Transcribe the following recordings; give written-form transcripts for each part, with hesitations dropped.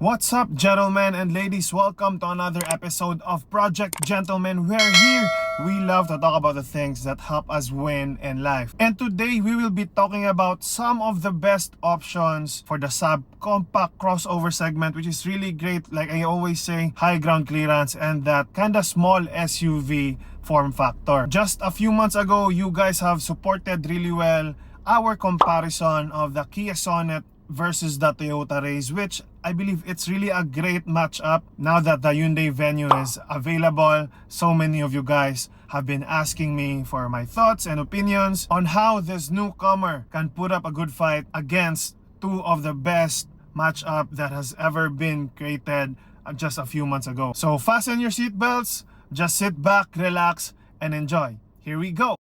What's up, gentlemen and ladies? Welcome to another episode of Project Gentlemen, where here we love to talk about the things that help us win in life. And today we will be talking about some of the best options for the subcompact crossover segment, which is really great. Like I always say, high ground clearance and that kind of small SUV form factor. Just a few months ago, you guys have supported really well our comparison of the Kia Sonet versus the Toyota Raize, which I believe it's really a great matchup now that the Hyundai Venue is available. So many of you guys have been asking me for my thoughts and opinions on how this newcomer can put up a good fight against two of the best matchup that has ever been created just a few months ago. So fasten your seatbelts, just sit back, relax, and enjoy. Here we go.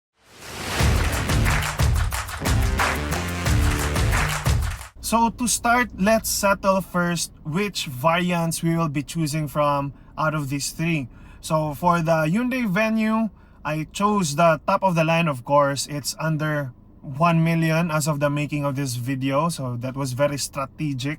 So to start, let's settle first which variants we will be choosing from out of these three. So for the Hyundai Venue, I chose the top of the line, of course. It's under 1 million as of the making of this video, so that was very strategic.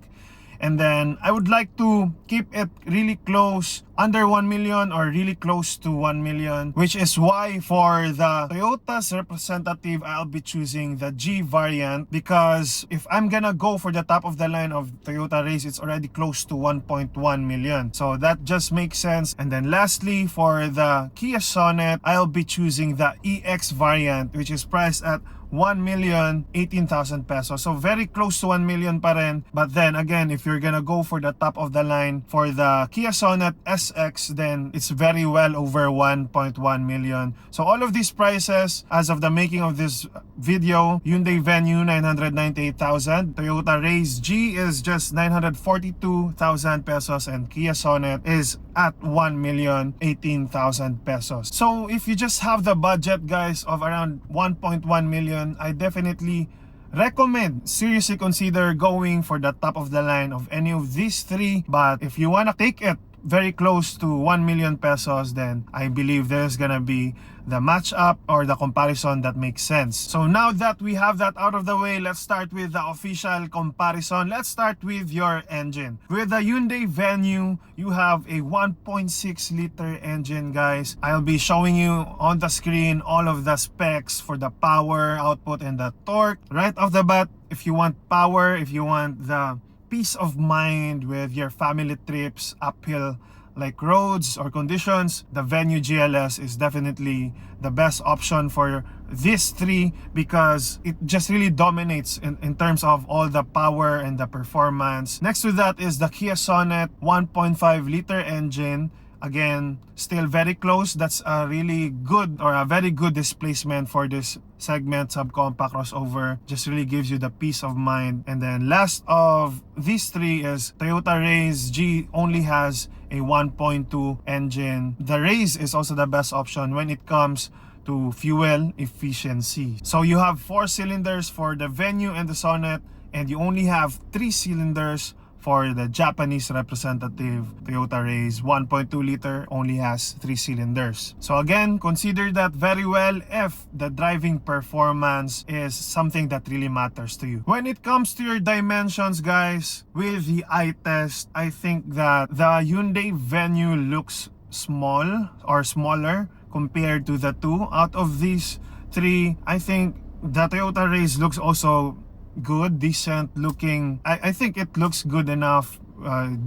And then I would like to keep it really close, under 1 million or really close to 1 million, which is why for the Toyota's representative, I'll be choosing the G variant, because if I'm gonna go for the top of the line of Toyota Raize, it's already close to 1.1 million. So that just makes sense. And then lastly, for the Kia Sonet, I'll be choosing the EX variant, which is priced at 1,018,000 pesos. So very close to 1 million pa rin. But then again, if you're gonna go for the top of the line for the Kia Sonet SX, then it's very well over 1.1 million. So all of these prices as of the making of this video, Hyundai Venue 998,000, Toyota Raize G is just 942,000 pesos, and Kia Sonet is at 1,018,000 pesos. So if you just have the budget, guys, of around 1.1 million, I definitely recommend, seriously consider going for the top of the line of any of these three. But if you wanna take it very close to 1 million pesos, then I believe there's gonna be the matchup or the comparison that makes sense. So now that we have that out of the way, let's start with the official comparison. Let's start with your engine. With the Hyundai Venue, you have a 1.6 liter engine, guys. I'll be showing you on the screen all of the specs for the power output and the torque. Right off the bat, if you want power, if you want the peace of mind with your family trips uphill like roads or conditions, the Venue GLS is definitely the best option for these three, because it just really dominates in terms of all the power and the performance. Next to that is the Kia Sonet 1.5 liter engine. Again, still very close. That's a really good or a very good displacement for this segment, subcompact crossover. Just really gives you the peace of mind. And then last of these three is Toyota Raize G, only has a 1.2 engine. The Raize is also the best option when it comes to fuel efficiency. So you have 4 cylinders for the Venue and the Sonet, and you only have 3 cylinders for the Japanese representative Toyota Raize. 1.2 liter only has 3 cylinders. So again, consider that very well if the driving performance is something that really matters to you. When it comes to your dimensions, guys, with the eye test, I think that the Hyundai Venue looks small or smaller compared to the two. Out of these three, I think the Toyota Raize looks also good, decent looking. I think it looks good enough,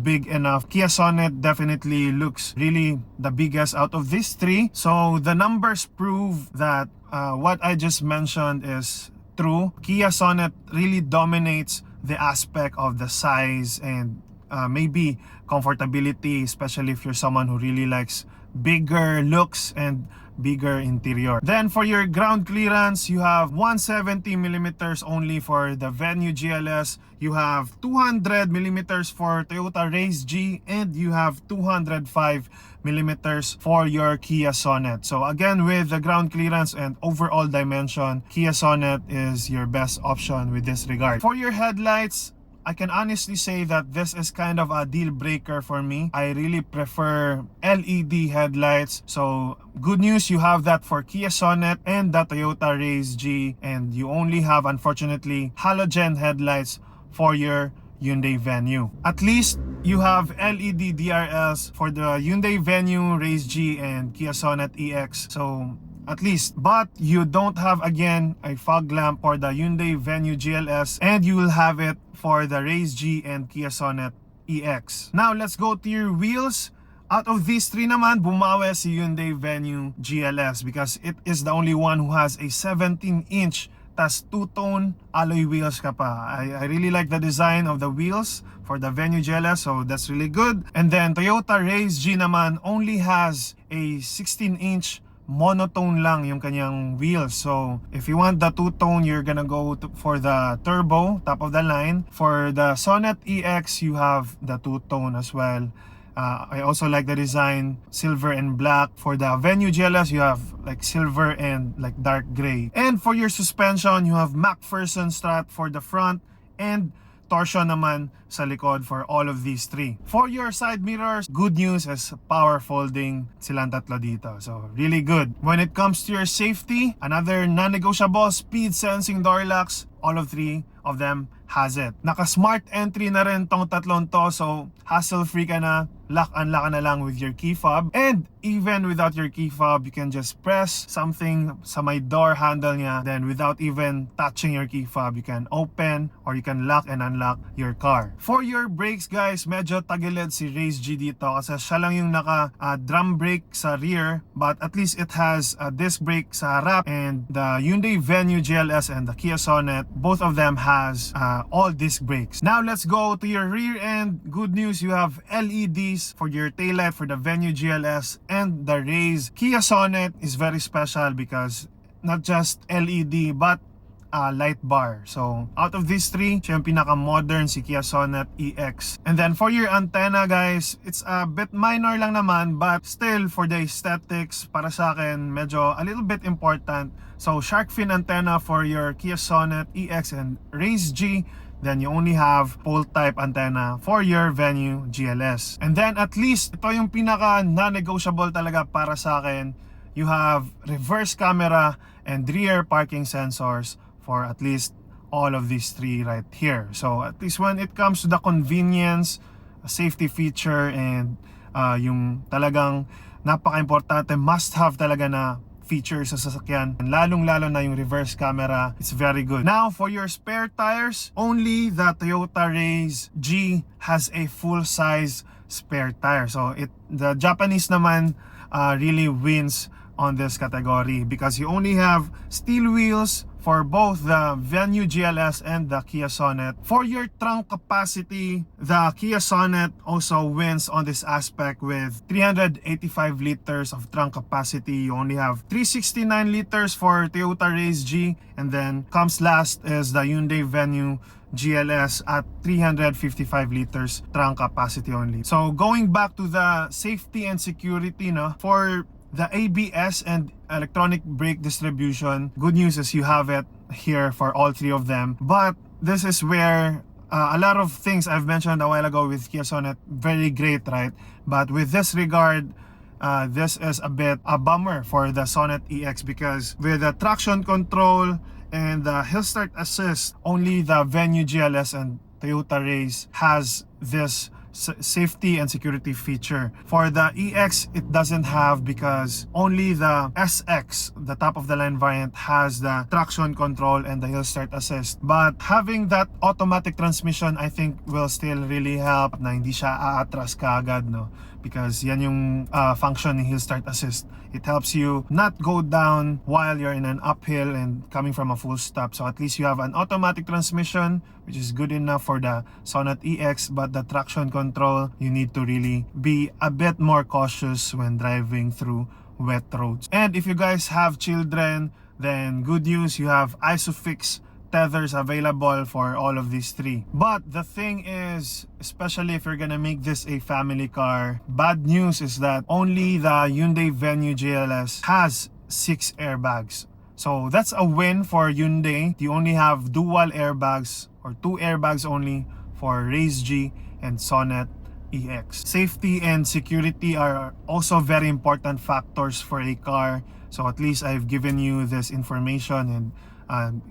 big enough. Kia Sonet definitely looks really the biggest out of these three. So the numbers prove that what I just mentioned is true. Kia Sonet really dominates the aspect of the size and maybe comfortability, especially if you're someone who really likes bigger looks and bigger interior. Then for your ground clearance, you have 170 millimeters only for the Venue GLS. You have 200 millimeters for Toyota Raize G, and you have 205 millimeters for your Kia Sonet. So again, with the ground clearance and overall dimension, Kia Sonet is your best option with this regard. For your headlights, I can honestly say that this is kind of a deal breaker for me. I really prefer LED headlights. So good news, you have that for Kia Sonet and the Toyota Raize G, and you only have, unfortunately, halogen headlights for your Hyundai Venue. At least you have LED DRLs for the Hyundai Venue, Raize G, and Kia Sonet EX. So at least, but you don't have again a fog lamp for the Hyundai Venue GLS, and you will have it for the Raize G and Kia Sonet EX. Now let's go to your wheels. Out of these three naman, bumawi si Hyundai Venue GLS because it is the only one who has a 17-inch tas two-tone alloy wheels ka pa. I really like the design of the wheels for the Venue GLS, so that's really good. And then Toyota Raize G naman only has a 16-inch monotone lang yung kanyang wheels. So if you want the two-tone, you're gonna go for the turbo, top of the line. For the Sonet EX, you have the two-tone as well. I also like the design, silver and black. For the Venue GLS, you have like silver and like dark gray. And for your suspension, you have McPherson strut for the front and torsion naman sa likod for all of these three. For your side mirrors, good news is power folding silang tatlo dito. So really good. When it comes to your safety, another non-negotiable, speed sensing door locks. All of three of them has it. Naka-smart entry na rin tong tatlong to, so hassle-free ka na. Lock-unlock ka na lang with your key fob. And even without your key fob, you can just press something sa may door handle niya. Then without even touching your key fob, you can open or you can lock and unlock your car. For your brakes guys, medyo tagilid si Raize G dito kasi siya lang yung naka drum brake sa rear, but at least it has a disc brake sa harap. And the Hyundai Venue GLS and the Kia Sonet, both of them has all disc brakes. Now let's go to your rear end. Good news, you have LEDs for your taillight for the Venue GLS and the Raize. Kia Sonet is very special because not just LED but light bar. So out of these three, siya yung pinaka-modern si Kia Sonet EX. And then for your antenna guys, it's a bit minor lang naman, but still for the aesthetics, para sa akin, medyo a little bit important. So shark fin antenna for your Kia Sonet EX and Raize G. Then you only have pole type antenna for your Venue GLS. And then at least, ito yung pinaka non-negotiable talaga para sa akin. You have reverse camera and rear parking sensors for at least all of these three right here. So at least when it comes to the convenience, safety feature, and yung talagang napaka-importante, must have talaga na features sa sasakyan, and lalong-lalo na yung reverse camera, it's very good. Now for your spare tires, only the Toyota Raize G has a full-size spare tire. So the Japanese naman really wins on this category because you only have steel wheels for both the Venue GLS and the Kia Sonet. For your trunk capacity, the Kia Sonet also wins on this aspect with 385 liters of trunk capacity. You only have 369 liters for Toyota Raize G, and then comes last is the Hyundai Venue GLS at 355 liters trunk capacity only. So going back to the safety and security, no, for the ABS and electronic brake distribution, good news is you have it here for all three of them. But this is where a lot of things I've mentioned a while ago with Kia Sonet, very great, right? But with this regard, this is a bit a bummer for the Sonet EX because with the traction control and the hill start assist, only the Venue GLS and Toyota Raize has this safety and security feature. For the EX, it doesn't have because only the SX, the top of the line variant, has the traction control and the hill start assist. But having that automatic transmission, I think will still really help na hindi siya aatras kaagad, no? Because yan yung function ng hill start assist. It helps you not go down while you're in an uphill and coming from a full stop. So at least you have an automatic transmission, which is good enough for the Sonet EX, but the traction control, you need to really be a bit more cautious when driving through wet roads. And if you guys have children, then good news, you have ISOFIX tethers available for all of these three. But the thing is, especially if you're gonna make this a family car, bad news is that only the Hyundai Venue GLS has 6 airbags. So that's a win for Hyundai. You only have dual airbags or 2 airbags only for Raize G and Sonet EX. Safety and security are also very important factors for a car. So at least I've given you this information, and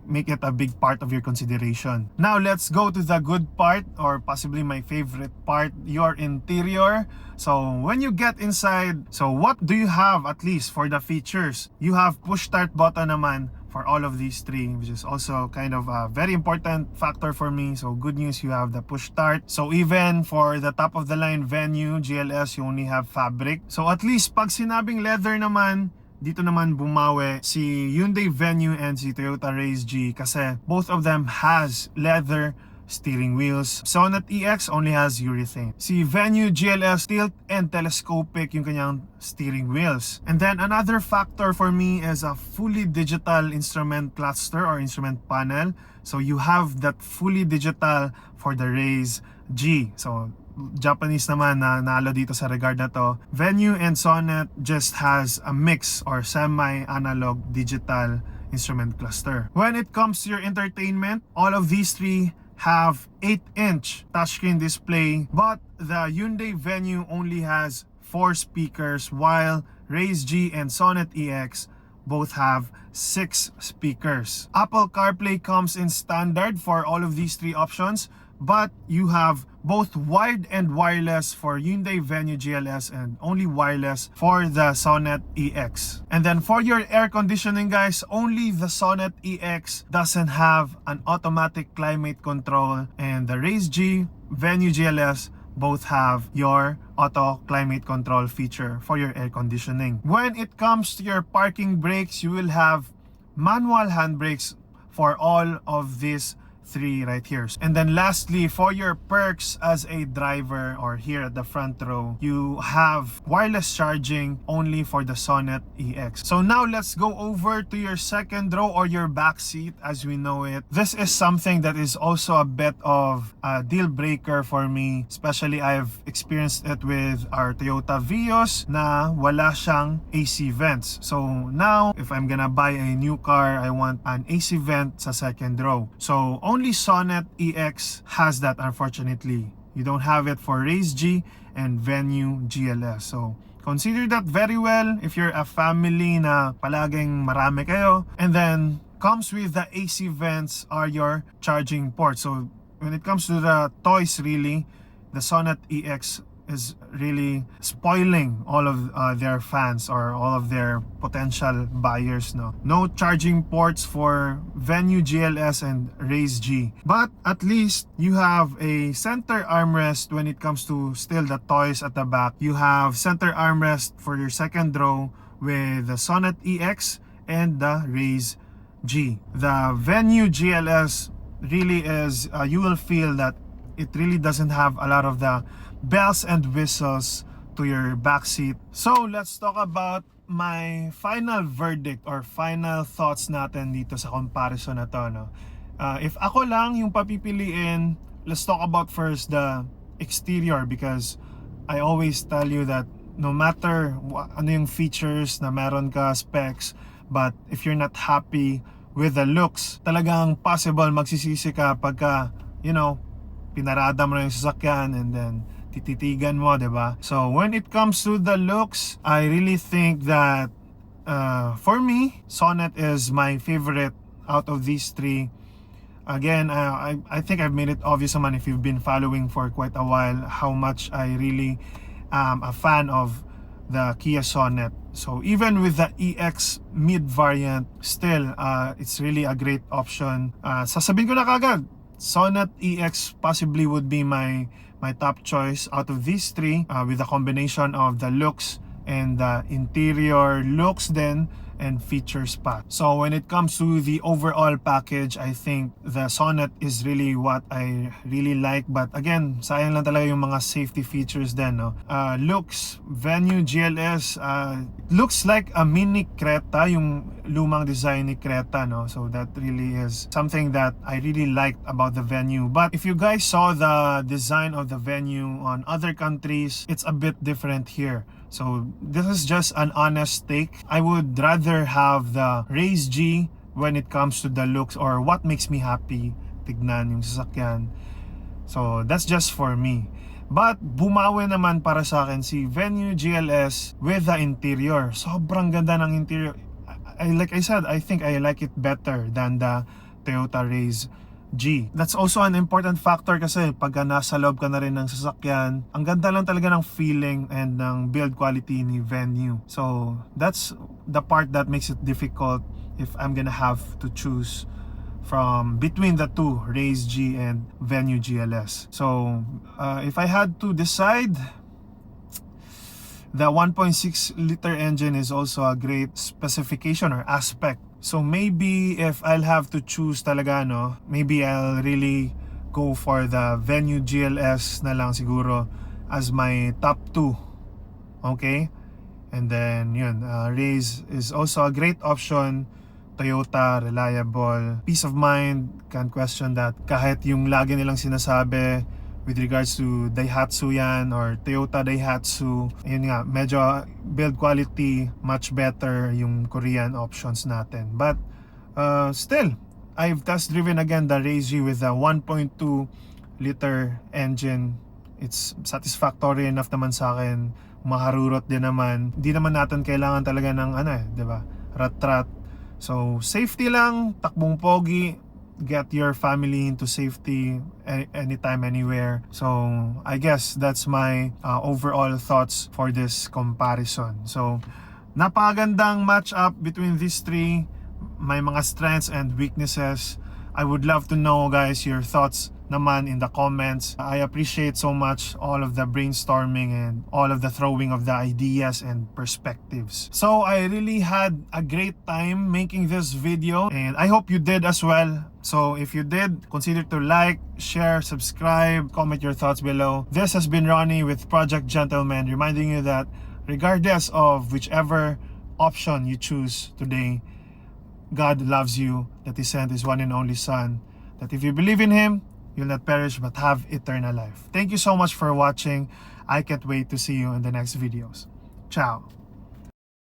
make it a big part of your consideration. Now let's go to the good part, or possibly my favorite part, your interior. So when you get inside, so what do you have at least for the features? You have push start button naman for all of these three, which is also kind of a very important factor for me. So good news, you have the push start. So even for the top of the line Venue GLS, you only have fabric. So at least pag sinabing leather naman, dito naman bumawi si Hyundai Venue and si Toyota Raize G, kasi both of them has leather steering wheels. Sonet EX only has urethane. Si Venue GLS tilt and telescopic yung kanyang steering wheels. And then another factor for me is a fully digital instrument cluster or instrument panel. So you have that fully digital for the Raize G. So Japanese naman na nalo dito sa regard na to. Venue and Sonet just has a mix or semi-analog digital instrument cluster. When it comes to your entertainment, all of these three have 8-inch touchscreen display, but the Hyundai Venue only has 4 speakers, while Raize G and Sonet EX both have 6 speakers. Apple CarPlay comes in standard for all of these three options, but you have both wired and wireless for Hyundai Venue GLS and only wireless for the Sonet EX. And then for your air conditioning guys, only the Sonet EX doesn't have an automatic climate control, and the Raize G, Venue GLS both have your auto climate control feature for your air conditioning. When it comes to your parking brakes, you will have manual handbrakes for all of these three right here. And then lastly, for your perks as a driver, or here at the front row, you have wireless charging only for the Sonet EX. So now let's go over to your second row or your back seat as we know it. This is something that is also a bit of a deal breaker for me, especially I've experienced it with our Toyota Vios na wala siyang AC vents. So now if I'm gonna buy a new car, I want an AC vent sa second row. So only Sonet EX has that, unfortunately. You don't have it for Raize G and Venue GLS. So consider that very well if you're a family na palaging marami kayo. And then comes with the AC vents are your charging ports. So when it comes to the toys, really, the Sonet EX is really spoiling all of their fans or all of their potential buyers. No charging ports for Venue GLS and Raize G, but at least you have a center armrest. When it comes to still the toys at the back, you have center armrest for your second row with the Sonet EX and the Raize G. The Venue GLS really is you will feel that it really doesn't have a lot of the bells and whistles to your backseat. So let's talk about my final verdict or final thoughts natin dito sa comparison na to, no? If ako lang yung papipiliin, let's talk about first the exterior, because I always tell you that no matter ano yung features na meron ka, specs, but if you're not happy with the looks, talagang possible magsisisi ka pagka, you know, pinarada mo na yung sasakyan and then tititigan mo, diba? So when it comes to the looks, I really think that for me, Sonet is my favorite out of these three. Again, I think I've made it obvious naman if you've been following for quite a while how much I really am a fan of the Kia Sonet. So even with the EX mid variant, still it's really a great option. Sasabihin ko na kagad, Sonet EX possibly would be my top choice out of these three, with a combination of the looks and the interior looks then and features pa. So when it comes to the overall package, I think the Sonet is really what I really like. But again, sayang lang talaga yung mga safety features din, no? Looks, Venue GLS, looks like a mini Creta, yung lumang design ni Creta, no? So that really is something that I really liked about the Venue. But if you guys saw the design of the Venue on other countries, it's a bit different here. So this is just an honest take. I would rather have the Raize G when it comes to the looks or what makes me happy tignan yung sasakyan. So that's just for me. But bumawi naman para sa akin si Venue GLS with the interior. Sobrang ganda ng interior. like I said, I think I like it better than the Toyota Raize G. That's also an important factor kasi pag nasa loob ka na rin ng sasakyan, ang ganda lang talaga ng feeling and ng build quality ni Venue. So that's the part that makes it difficult if I'm gonna have to choose from between the two, Raize G and Venue GLS. So if I had to decide, the 1.6 liter engine is also a great specification or aspect. So maybe if I'll have to choose talaga, no, maybe I'll really go for the Venue GLS na lang siguro as my top 2. Okay? And then yun, Raize is also a great option. Toyota, reliable, peace of mind, can't question that. Kahit yung lagi nilang sinasabi with regards to Daihatsu yan or Toyota Daihatsu, yun nga, medyo build quality much better yung Korean options natin. But still, I've test driven again the Raize with a 1.2 liter engine. It's satisfactory enough naman sa akin. Maharurot din naman. Hindi naman natin kailangan talaga ng di ba? Rat-rat. So safety lang, takbong pogi, get your family into safety anytime, anywhere. So I guess that's my overall thoughts for this comparison. So napakagandang match up between these three. May mga strengths and weaknesses. I would love to know, guys, your thoughts naman in the comments. I appreciate so much all of the brainstorming and all of the throwing of the ideas and perspectives. So I really had a great time making this video, and I hope you did as well. So if you did, consider to like, share, subscribe, comment your thoughts below. This has been Ronnie with Project Gentleman, reminding you that regardless of whichever option you choose today, God loves you, that He sent His one and only Son, that if you believe in Him, you'll not perish but have eternal life. Thank you so much for watching. I can't wait to see you in the next videos. Ciao.